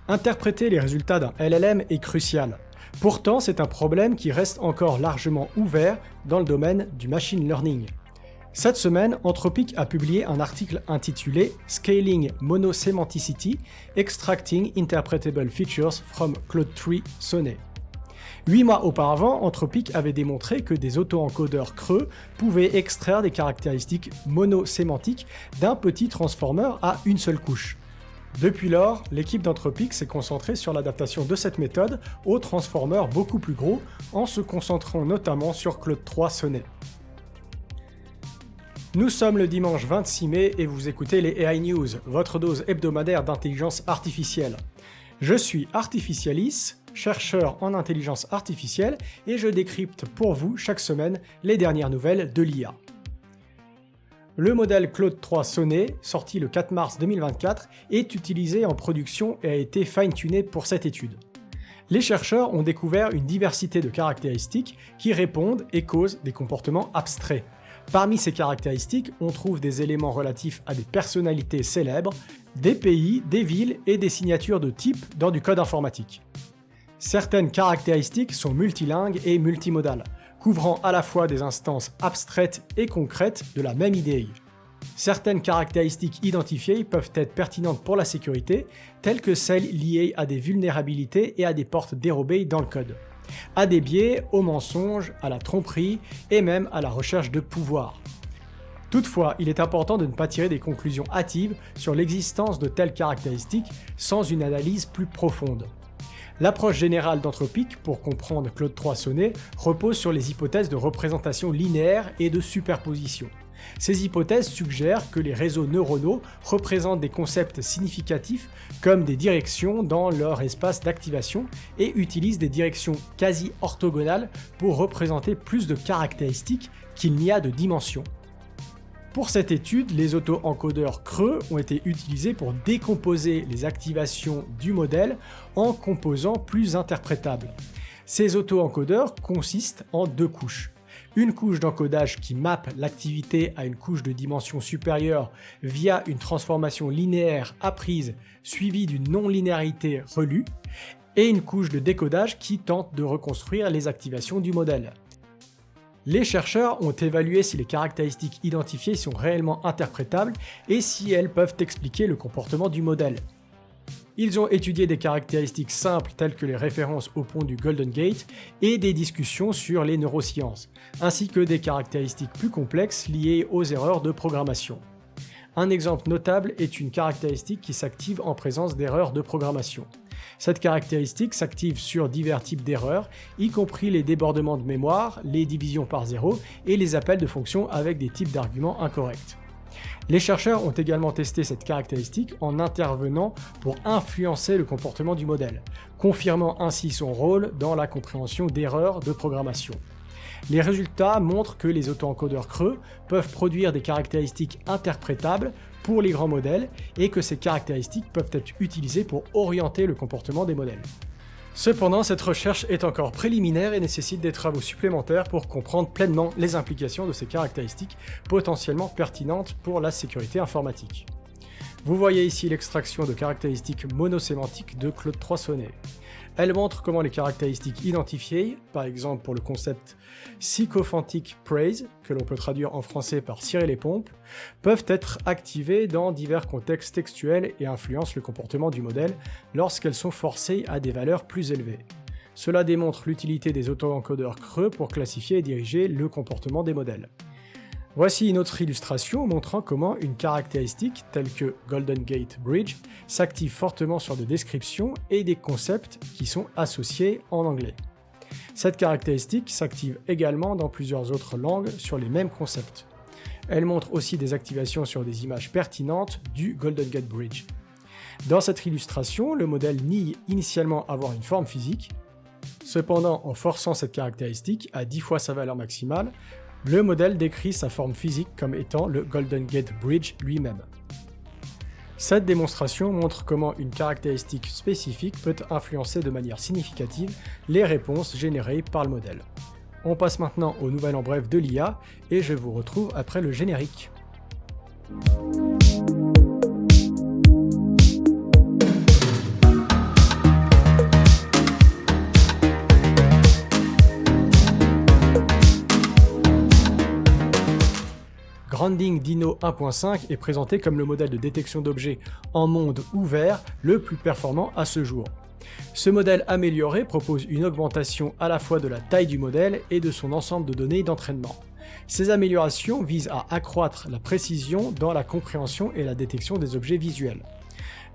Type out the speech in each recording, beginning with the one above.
Interpréter les résultats d'un LLM est crucial. Pourtant, c'est un problème qui reste encore largement ouvert dans le domaine du machine learning. Cette semaine, Anthropic a publié un article intitulé Scaling Monosemanticity, Extracting Interpretable Features from Claude 3 Sonnet. 8 mois auparavant, Anthropic avait démontré que des auto-encodeurs creux pouvaient extraire des caractéristiques monosémantiques d'un petit transformer à une seule couche. Depuis lors, l'équipe d'Anthropic s'est concentrée sur l'adaptation de cette méthode aux transformers beaucoup plus gros, en se concentrant notamment sur Claude 3 Sonnet. Nous sommes le dimanche 26 mai et vous écoutez les AI News, votre dose hebdomadaire d'intelligence artificielle. Je suis Artificialis, chercheur en intelligence artificielle, et je décrypte pour vous chaque semaine les dernières nouvelles de l'IA. Le modèle Claude 3 Sonnet, sorti le 4 mars 2024, est utilisé en production et a été fine-tuné pour cette étude. Les chercheurs ont découvert une diversité de caractéristiques qui répondent et causent des comportements abstraits. Parmi ces caractéristiques, on trouve des éléments relatifs à des personnalités célèbres, des pays, des villes et des signatures de type dans du code informatique. Certaines caractéristiques sont multilingues et multimodales, couvrant à la fois des instances abstraites et concrètes de la même idée. Certaines caractéristiques identifiées peuvent être pertinentes pour la sécurité, telles que celles liées à des vulnérabilités et à des portes dérobées dans le code, à des biais, au mensonge, à la tromperie et même à la recherche de pouvoir. Toutefois, il est important de ne pas tirer des conclusions hâtives sur l'existence de telles caractéristiques sans une analyse plus profonde. L'approche générale d'Anthropic pour comprendre Claude 3 Sonnet repose sur les hypothèses de représentation linéaire et de superposition. Ces hypothèses suggèrent que les réseaux neuronaux représentent des concepts significatifs comme des directions dans leur espace d'activation et utilisent des directions quasi orthogonales pour représenter plus de caractéristiques qu'il n'y a de dimensions. Pour cette étude, les auto-encodeurs creux ont été utilisés pour décomposer les activations du modèle en composants plus interprétables. Ces auto-encodeurs consistent en deux couches. Une couche d'encodage qui mappe l'activité à une couche de dimension supérieure via une transformation linéaire apprise suivie d'une non-linéarité relue, et une couche de décodage qui tente de reconstruire les activations du modèle. Les chercheurs ont évalué si les caractéristiques identifiées sont réellement interprétables et si elles peuvent expliquer le comportement du modèle. Ils ont étudié des caractéristiques simples telles que les références au pont du Golden Gate et des discussions sur les neurosciences, ainsi que des caractéristiques plus complexes liées aux erreurs de programmation. Un exemple notable est une caractéristique qui s'active en présence d'erreurs de programmation. Cette caractéristique s'active sur divers types d'erreurs, y compris les débordements de mémoire, les divisions par zéro et les appels de fonctions avec des types d'arguments incorrects. Les chercheurs ont également testé cette caractéristique en intervenant pour influencer le comportement du modèle, confirmant ainsi son rôle dans la compréhension d'erreurs de programmation. Les résultats montrent que les auto-encodeurs creux peuvent produire des caractéristiques interprétables pour les grands modèles et que ces caractéristiques peuvent être utilisées pour orienter le comportement des modèles. Cependant, cette recherche est encore préliminaire et nécessite des travaux supplémentaires pour comprendre pleinement les implications de ces caractéristiques potentiellement pertinentes pour la sécurité informatique. Vous voyez ici l'extraction de caractéristiques monosémantiques de Claude 3 Sonnet. Elle montre comment les caractéristiques identifiées, par exemple pour le concept sycophantic praise, que l'on peut traduire en français par cirer les pompes, peuvent être activées dans divers contextes textuels et influencent le comportement du modèle lorsqu'elles sont forcées à des valeurs plus élevées. Cela démontre l'utilité des auto-encodeurs creux pour classifier et diriger le comportement des modèles. Voici une autre illustration montrant comment une caractéristique telle que Golden Gate Bridge s'active fortement sur des descriptions et des concepts qui sont associés en anglais. Cette caractéristique s'active également dans plusieurs autres langues sur les mêmes concepts. Elle montre aussi des activations sur des images pertinentes du Golden Gate Bridge. Dans cette illustration, le modèle nie initialement avoir une forme physique. Cependant, en forçant cette caractéristique à 10 fois sa valeur maximale, le modèle décrit sa forme physique comme étant le Golden Gate Bridge lui-même. Cette démonstration montre comment une caractéristique spécifique peut influencer de manière significative les réponses générées par le modèle. On passe maintenant aux nouvelles en bref de l'IA et je vous retrouve après le générique. Grounding Dino 1.5 est présenté comme le modèle de détection d'objets en monde ouvert le plus performant à ce jour. Ce modèle amélioré propose une augmentation à la fois de la taille du modèle et de son ensemble de données d'entraînement. Ces améliorations visent à accroître la précision dans la compréhension et la détection des objets visuels.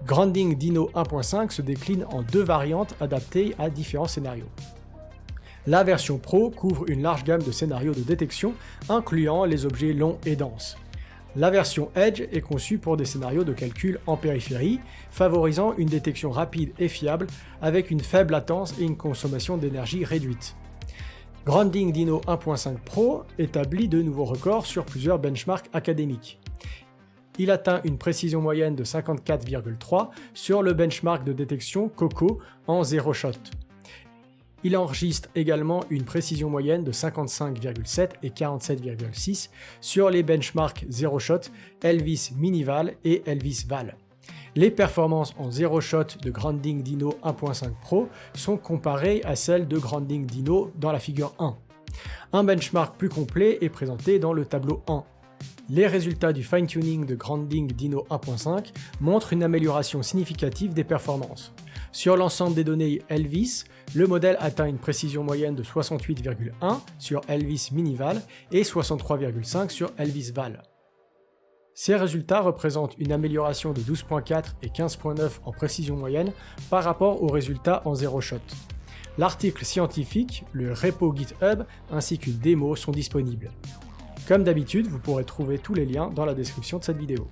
Grounding Dino 1.5 se décline en deux variantes adaptées à différents scénarios. La version Pro couvre une large gamme de scénarios de détection, incluant les objets longs et denses. La version Edge est conçue pour des scénarios de calcul en périphérie, favorisant une détection rapide et fiable avec une faible latence et une consommation d'énergie réduite. Grounding Dino 1.5 Pro établit de nouveaux records sur plusieurs benchmarks académiques. Il atteint une précision moyenne de 54,3 sur le benchmark de détection COCO en 0 shot. Il enregistre également une précision moyenne de 55,7 et 47,6 sur les benchmarks 0 shot Elvis Minival et Elvis Val. Les performances en 0 shot de Grounding Dino 1.5 Pro sont comparées à celles de Grounding Dino dans la figure 1. Un benchmark plus complet est présenté dans le tableau 1. Les résultats du fine-tuning de Grounding Dino 1.5 montrent une amélioration significative des performances. Sur l'ensemble des données Elvis, le modèle atteint une précision moyenne de 68,1 sur Elvis Minival et 63,5 sur Elvis Val. Ces résultats représentent une amélioration de 12,4 et 15,9 en précision moyenne par rapport aux résultats en 0 shot. L'article scientifique, le repo GitHub ainsi qu'une démo sont disponibles. Comme d'habitude, vous pourrez trouver tous les liens dans la description de cette vidéo.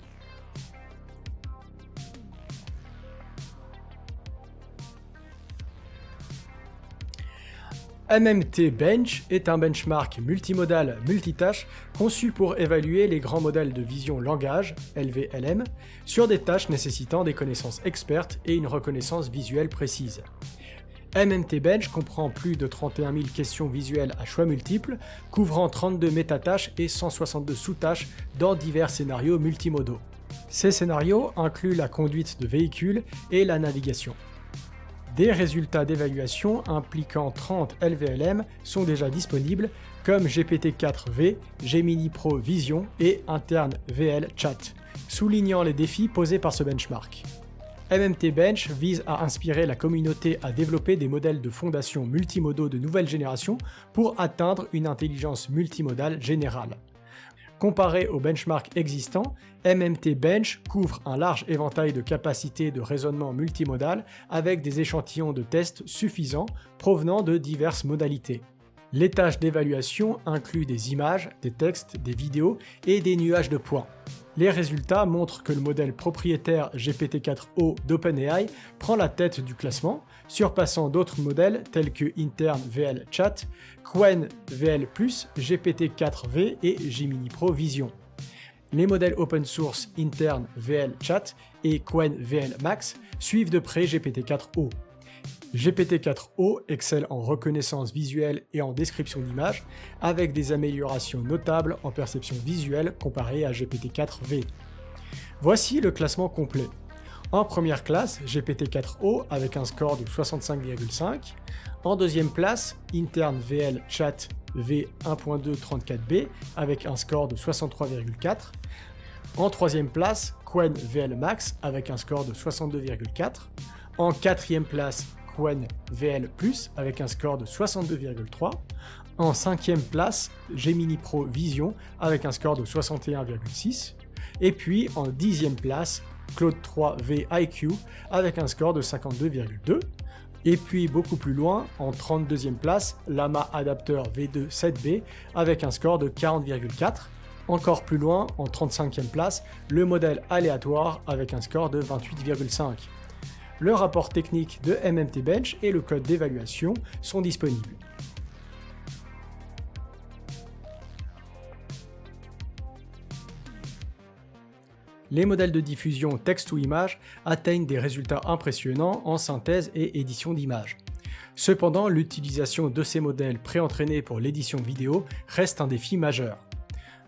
MMT Bench est un benchmark multimodal multitâche conçu pour évaluer les grands modèles de vision langage, LVLM, sur des tâches nécessitant des connaissances expertes et une reconnaissance visuelle précise. MMT Bench comprend plus de 31 000 questions visuelles à choix multiples, couvrant 32 métatâches et 162 sous-tâches dans divers scénarios multimodaux. Ces scénarios incluent la conduite de véhicules et la navigation. Des résultats d'évaluation impliquant 30 LVLM sont déjà disponibles, comme GPT-4V, Gemini Pro Vision et Interne VL Chat, soulignant les défis posés par ce benchmark. MMT Bench vise à inspirer la communauté à développer des modèles de fondation multimodaux de nouvelle génération pour atteindre une intelligence multimodale générale. Comparé aux benchmarks existants, MMT Bench couvre un large éventail de capacités de raisonnement multimodal avec des échantillons de tests suffisants provenant de diverses modalités. Les tâches d'évaluation incluent des images, des textes, des vidéos et des nuages de points. Les résultats montrent que le modèle propriétaire GPT-4o d'OpenAI prend la tête du classement, surpassant d'autres modèles tels que Interne VL Chat, Qwen VL+, GPT-4V et Gemini Pro Vision. Les modèles open source Interne VL Chat et Qwen VL Max suivent de près GPT-4o. GPT-4o excelle en reconnaissance visuelle et en description d'images, avec des améliorations notables en perception visuelle comparée à GPT-4v. Voici le classement complet. En première classe, GPT-4o avec un score de 65,5. En deuxième place, Interne VL Chat V1.234b avec un score de 63,4. En troisième place, Qwen VL Max avec un score de 62,4. En quatrième place, Qwen VL+, avec un score de 62,3. En cinquième place, Gemini Pro Vision avec un score de 61,6. Et puis en 10e place, Claude 3V IQ avec un score de 52,2. Et puis beaucoup plus loin, en 32e place, Llama Adapter V2 7B avec un score de 40,4. Encore plus loin, en 35e place, le modèle aléatoire avec un score de 28,5. Le rapport technique de MMT Bench et le code d'évaluation sont disponibles. Les modèles de diffusion texte ou image atteignent des résultats impressionnants en synthèse et édition d'images. Cependant, l'utilisation de ces modèles préentraînés pour l'édition vidéo reste un défi majeur.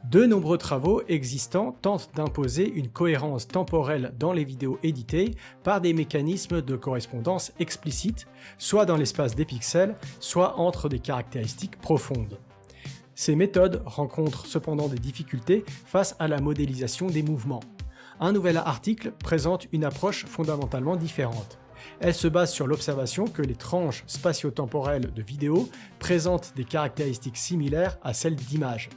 De nombreux travaux existants tentent d'imposer une cohérence temporelle dans les vidéos éditées par des mécanismes de correspondance explicites, soit dans l'espace des pixels, soit entre des caractéristiques profondes. Ces méthodes rencontrent cependant des difficultés face à la modélisation des mouvements. Un nouvel article présente une approche fondamentalement différente. Elle se base sur l'observation que les tranches spatio-temporelles de vidéo présentent des caractéristiques similaires à celles d'images.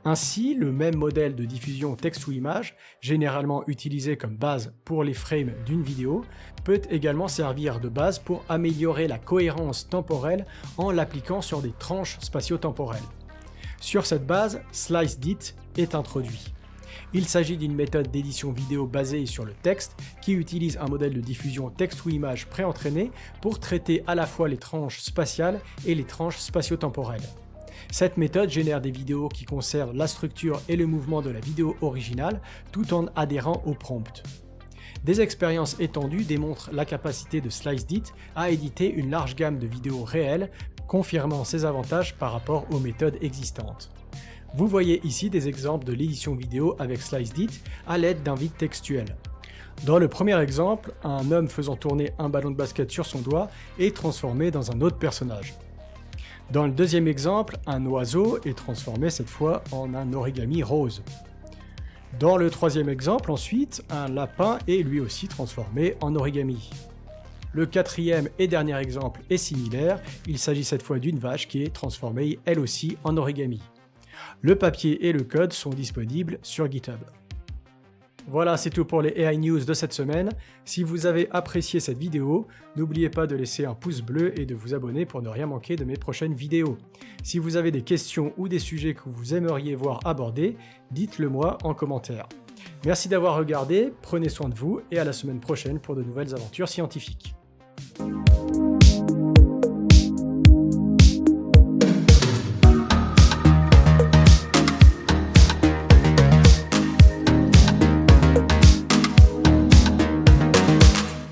Ainsi, le même modèle de diffusion texte ou image, généralement utilisé comme base pour les frames d'une vidéo, peut également servir de base pour améliorer la cohérence temporelle en l'appliquant sur des tranches spatio-temporelles. Sur cette base, SliceDit est introduit. Il s'agit d'une méthode d'édition vidéo basée sur le texte qui utilise un modèle de diffusion texte ou image préentraîné pour traiter à la fois les tranches spatiales et les tranches spatio-temporelles. Cette méthode génère des vidéos qui conservent la structure et le mouvement de la vidéo originale tout en adhérant au prompt. Des expériences étendues démontrent la capacité de SliceDit à éditer une large gamme de vidéos réelles, confirmant ses avantages par rapport aux méthodes existantes. Vous voyez ici des exemples de l'édition vidéo avec SliceDit à l'aide d'un vide textuel. Dans le premier exemple, un homme faisant tourner un ballon de basket sur son doigt est transformé dans un autre personnage. Dans le deuxième exemple, un oiseau est transformé cette fois en un origami rose. Dans le troisième exemple ensuite, un lapin est lui aussi transformé en origami. Le quatrième et dernier exemple est similaire, il s'agit cette fois d'une vache qui est transformée elle aussi en origami. Le papier et le code sont disponibles sur GitHub. Voilà, c'est tout pour les AI News de cette semaine. Si vous avez apprécié cette vidéo, n'oubliez pas de laisser un pouce bleu et de vous abonner pour ne rien manquer de mes prochaines vidéos. Si vous avez des questions ou des sujets que vous aimeriez voir abordés, dites-le moi en commentaire. Merci d'avoir regardé, prenez soin de vous et à la semaine prochaine pour de nouvelles aventures scientifiques.